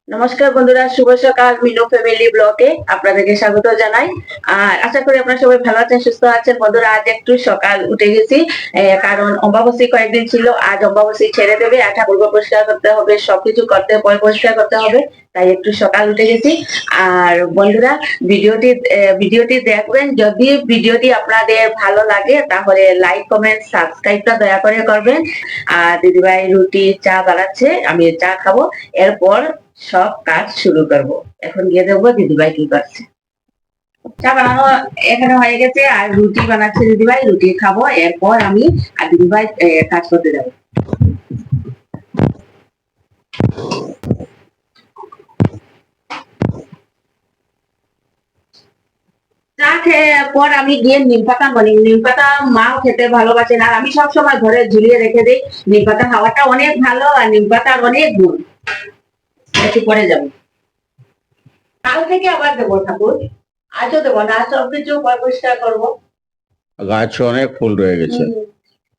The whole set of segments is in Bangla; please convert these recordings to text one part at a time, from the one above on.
নমস্কার বন্ধুরা, শুভ সকাল। মিনু ফ্যামিলি ব্লগে আপনাদেরকে স্বাগত জানাই। আর আশা করি আপনারা সবাই ভালো আছেন, সুস্থ আছেন। বন্ধুরা, আজ একটু সকাল উঠে গেছি, কারণ অমাবস্যা কয়েকদিন ছিল। আজ অমাবস্যা ছেড়ে দেবে, আর ঠাকুর পরিষ্কার করতে হবে, সবকিছু করতে পরিষ্কার করতে হবে, তাই একটু সকাল উঠে গেছি। আর বন্ধুরা, ভিডিওটি দেখবেন। যদি ভিডিওটি আপনাদের ভালো লাগে তাহলে লাইক, কমেন্ট, সাবস্ক্রাইবটা দয়া করে করবেন। আর দিদিভাই রুটি চা বানাচ্ছে, আমি চা খাবো। এরপর সব কাজ শুরু করব। এখন গিয়ে দেখবো দিদিভাই কি করছে। চা বানানো এখানে হয়ে গেছে, আর রুটি বানাচ্ছে দিদিভাই, রুটি খাবো। এরপর আমি আর দিদিভাই কাজ করতে যাবো। চা খেয়ে পর আমি গিয়ে নিম পাতা বলি। নিম পাতা মাও খেতে ভালোবাসেন, আর আমি সবসময় ঘরে ঝুলিয়ে রেখে দিই। নিম পাতা খাওয়াটা অনেক ভালো, আর নিম পাতার অনেক গুণ। একটু পরে যাবো, কাল থেকে আবার দেবো ঠাকুর। আজও দেবো না, সবকিছু পরিষ্কার করবো। গাছে অনেক ফুল রয়ে গেছে।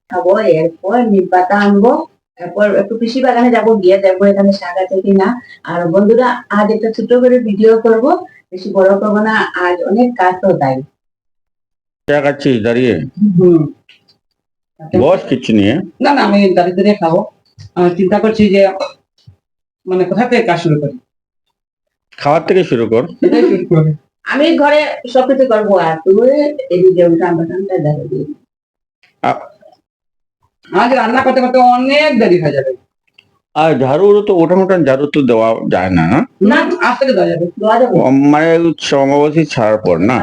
খাবো, এরপর নিম পাতা আনবো। এরপর একটু কৃষি বাগানে যাবো, গিয়ে দেখবো এখানে শাক আছে কিনা। আর বন্ধুরা, আজ একটা ছোট করে ভিডিও করব, বেশি বড় করবো না। আজ অনেক কাজ তো, তাই। চা খাচ্ছিস দাঁড়িয়ে? হুম। বস কিছু নিয়ে। না না, আমি দাঁড়িয়ে দাঁড়িয়ে খাবো। চিন্তা করছি যে মানে কোথা থেকে কাজ শুরু করি। খাওয়ার থেকে শুরু কর। এটাই শুরু করবো। আমি ঘরে সবকিছু করবো, আর তুই এদিকে উঠান বাটানটা দেখে দিবি। আজ রান্না করতে করতে অনেক দেরি হয়ে যাবে। আর ঝাড়ু তো ওঠান ঝাড়ু তো দেওয়া যায় না, না? না, আজ থেকে দেওয়া যাবে, দেওয়া যাবে। মানে অমাবস্যা ছাড়ার পর না?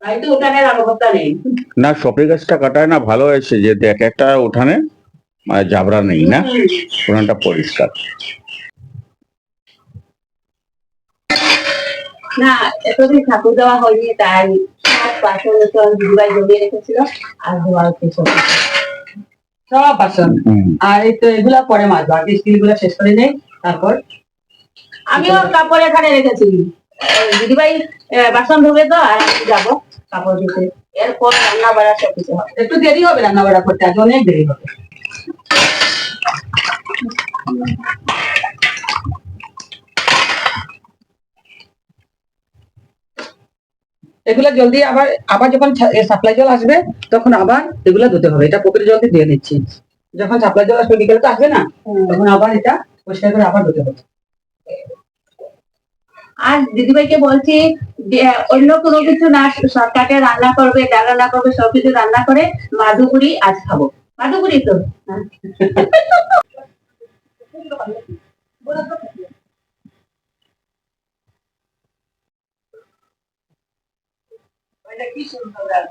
তাই তো উঠানের অবস্থা নেই। না, সপরি গাছটা কাটায় না, ভালো হয়েছে যে দেখ একটা উঠানে মানে জাবরা নেই, না? উঠানটা পরিষ্কার। না, এতদিন ঠাকুর দেওয়া হয়নি, তাই বাসন দিদিভাই জমিয়ে রেখেছিল। আর ধোয়া হচ্ছে সব বাসন। আর এই তো এগুলা পরে মাজবো, আগে স্টিল গুলা শেষ করে নেই, তারপর আমিও কাপড় এখানে রেখেছি। দিদিভাই বাসন ধুবে তো, আর আমি যাবো কাপড় ধুতে। এরপর রান্না বাড়া সব কিছু হবে। একটু দেরি হবে রান্না বাড়া করতে, আজ অনেক দেরি হবে। এগুলা জলদি আবার আবার যখন সাপ্লাই জল আসবে, তখন আবার এগুলা ধুতে হবে। এটা পুকুরে জল দিয়ে নিচ্ছি। যখন সাপ্লাই জল আসবে, বিকেলে তো আসবে না, তখন আবার এটা পরিষ্কার করে আবার ধুতে হবে। আর দিদিভাইকে বলছি যে অন্য কোনো কিছু না, শর্টকাটে রান্না করবে, ডাল রান্না করবে, সবকিছু রান্না করে মাধুপুরি আজ খাবো। মাধুপুরি তো কি সুন্দর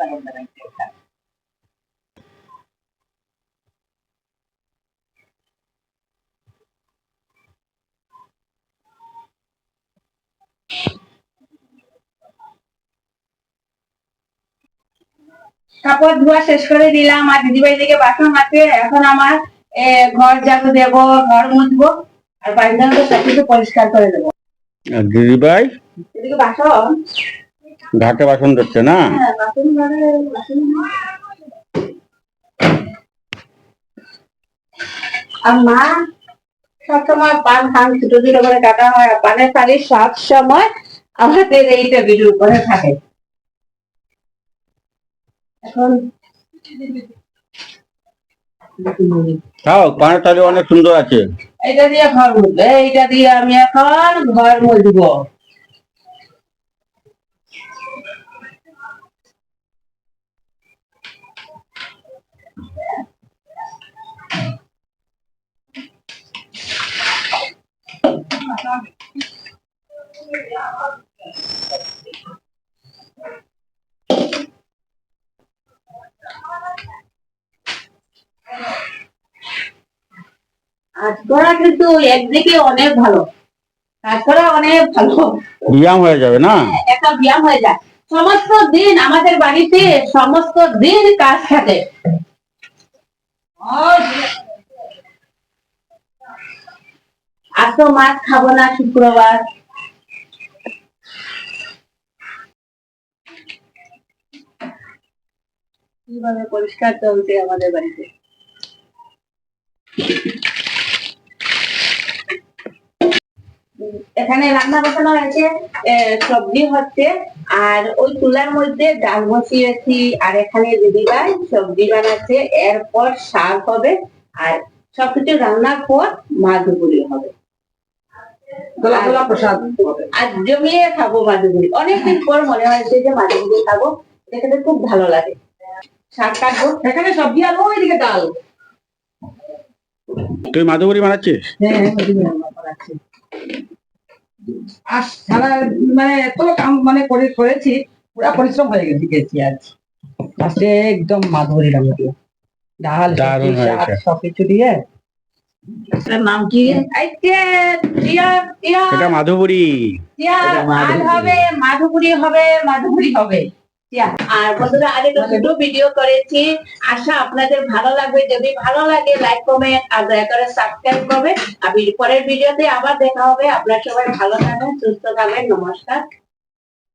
কাপড় ধোয়া শেষ করে দিলাম, আর দিদিভাই দিকে বাসন আছে। এখন আমার ঘর ঝাড়ু দেবো, ঘর মুছবো, আর পায়খানা তো সবকিছু পরিষ্কার করে দেবো। দিদিভাই এদিকে বাসন ঘাটে বাসন ধরছে না? হ্যাঁ, বাসন ঘরে বাসন। আর মা সবসময় পান খান ছোট ছোট করে কাটা হয়, আর পানের থালি সব সময় আমাদের এই টেবিলের উপরে থাকে। এখন খাও, পানের থালি অনেক সুন্দর আছে। এটা দিয়ে ঘর মুছবো, এইটা দিয়ে আমি এখন ঘর মুছবো। কাজ করা কিন্তু একদিকে অনেক ভালো, কাজ করা অনেক ভালো, ব্যায়াম হয়ে যাবে না? একটা ব্যায়াম হয়ে যায়। সমস্ত দিন আমাদের বাড়িতে সমস্ত দিন কাজ থাকে। আজ তো মাছ খাবো না, শুক্রবার। কিভাবে পরিষ্কার চলছে আমাদের বাড়িতে। রান্না বসানো হয়েছে, সবজি হচ্ছে, আর ওই চুলার মধ্যে ডাল বসিয়েছি, আর এখানে দিদিভাই সবজি বানাচ্ছে, এরপর শাক হবে, আর সবকিছু রান্নার পর মাদুগুড়ি হবে। আর জমিয়ে খাবো মাদুগুড়ি, অনেকদিন পর মনে হয়েছে যে মাদুগুড়ি খাবো, এখানে খুব ভালো লাগে। শাক কাটবো, এখানে সবজি আলু, ওইদিকে ডাল। তুই মাদুগুড়ি বানাচ্ছিস? হ্যাঁ, আর সারা মানে এত কাম মানে করেছি, পুরা পরিশ্রম হয়ে গেছি আজ লাস্টে একদম মাধুরী রান্না দিয়ে ডাল দারুণ সবজি, শাক হয়েছে। সবকিছু দিয়ে। এটার নাম কি? এটা মাধুগুড়ি। আজ হবে মাধুপুরি, হবে মাধুপুরি হবে। আর বন্ধুরা, আরেকটা দুটো ভিডিও করেছি, আশা আপনাদের ভালো লাগবে। যদি ভালো লাগে লাইক কমেন্ট আর দয়া করে সাবস্ক্রাইব করবেন। আর পরের ভিডিওতে আবার দেখা হবে। আপনারা সবাই ভালো থাকবেন, সুস্থ থাকবেন। নমস্কার।